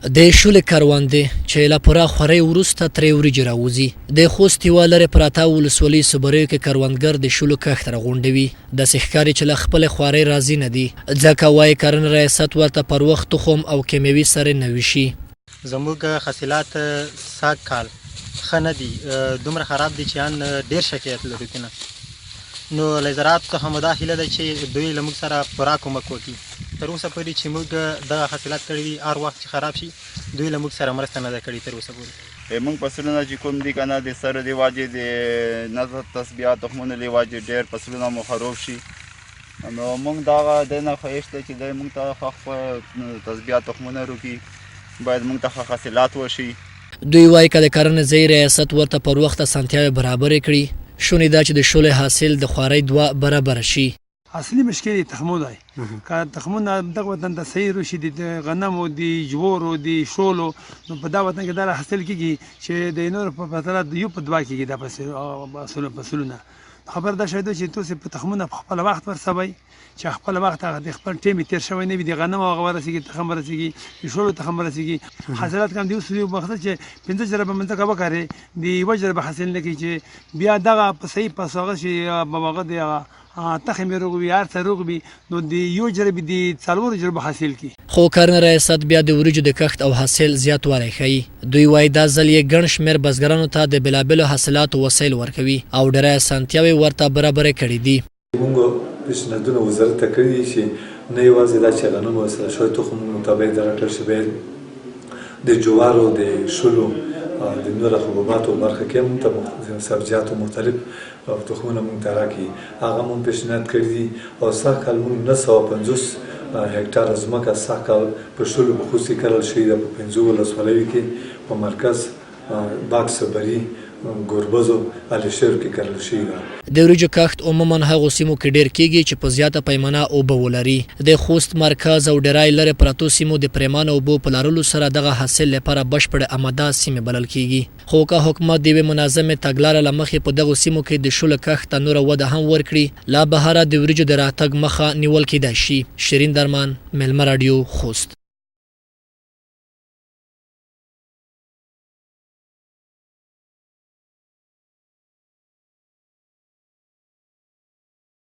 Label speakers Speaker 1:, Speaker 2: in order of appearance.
Speaker 1: د شولې کروندې چې له پوره خورۍ وروسته ترې وریجې راوځي. د خوست یوه لرې پراته ولسوالۍ صبریو کې کروندګر د شولو کښت راغونډوي. داسې ښکاري چې له خپلې خوارۍ راضي نه دي، ځکه وایي کرنې ریاست ورته پر وخت تخم او کیمیاوي سرې نه ویشي.
Speaker 2: زموږ حاصلات سږ کال ښه نه دي، دومره خراب دي چې ان ډېر شکایت لرو که نه. نو له زراعت څخه مو دا هیله ده چې دوی له موږ سره پوره کومک وکړي. تر اوسه پورې چې موږ دغه حاصلات کړي دي، هر وخت چې خراب شي دوی له موږ سره مرسته نه ده کړې تر اوسه پورې.
Speaker 3: موږ فصلونه چې کوم دي که نه د سره د واجې د نظر تسبیه تخمونه له واجې ډېر فصلونه مو خراب شي. نو موږ دغه دی نه خواهش دی چې دی موږ ته ښه تسبیه تخمونه روکي، باید موږ ته ښه حاصلات وشي.
Speaker 1: دوی وایي که د کرنې ځای ریاست ورته پر وخت اسانتیاوې برابرې کړي، شونې ده چې د شولې حاصل د خوارۍ دوه برابره شي.
Speaker 4: اصلي مشکل یې تخمو دی. که تخمونه دغه وطن ته صحیح روشي، د غنمو د جوارو د شولو، نو په دا وطن کې دا حاصل کېږي چې د نورو په پرتله یو په دوه کېږي دا فصلونه. خبر دا شوی ده چې تاسې په تخمونه په خپل وخت ورسوئ، چې خپل وخت هغه د خپل ټیم تېر شوی نه وي، د غنمو هغه ورسېږي، تخم ورسېږي، د شولو تخم ورسېږي. حاصلات کم دي. اوس یو مقصد چې 15 جربه منځکه وکړې، د یوه جربه حاصل نه کوي، چې بیا دغه په صحیح پس هغه شي هغه د تخم یې روغ وي، هر څه روغ وي، نو د یو جربې د 4 جربو حاصل کړي.
Speaker 1: خو کرنې ریاست بیا د وریجو د کښت او حاصل زیاتوالی ښیي. دوی وایي دا ځل یې ګڼ شمېر بزګرانو ته د بېلابېلو حاصلاتو وسایل ورکوي او ډېری اسانتیاوې ورته برابرې کړي دي.
Speaker 5: موږ پیشنهادونه وزارت ته کړي دي چې نه یوازې دا چې غنم ورسره شوی تخم مطابق درکړل شي، باید د جوارو، د شولو، د نورو حبوباتو برخه کې هم ته سبزیجاتو مختلف تخمونه موږ ته راکړي. هغه موږ پیشنهاد کړي دي. او سږ کال موږ 950 هکټاره ځمکه سږ کال په شولو خصوصي کرل شوې ده. په 5 ولسوالیو کې په مرکز باغ صبري، ګوربزو، الیشیر کې کرل شوې ده.
Speaker 1: د وریجو کښت عموما هغو سیمو کې ډېر کېږي چې په زیاته پیمانه اوبه ولري. د خوست مرکز او ډېری لرې پرتو سیمو د پرېمانه اوبو په لرلو سره دغه حاصل لپاره بشپړ اماده سیمې بلل کېږي. خو که حکومت د یوې منظمې تګلارې له مخې په دغو سیمو کې د شولو کښت ته نوره وده هم ورکړي، لا بهره د وریجو د راتګ مخه نیول کېدای شي. شیرین درمان، میلمه راډیو، خوست.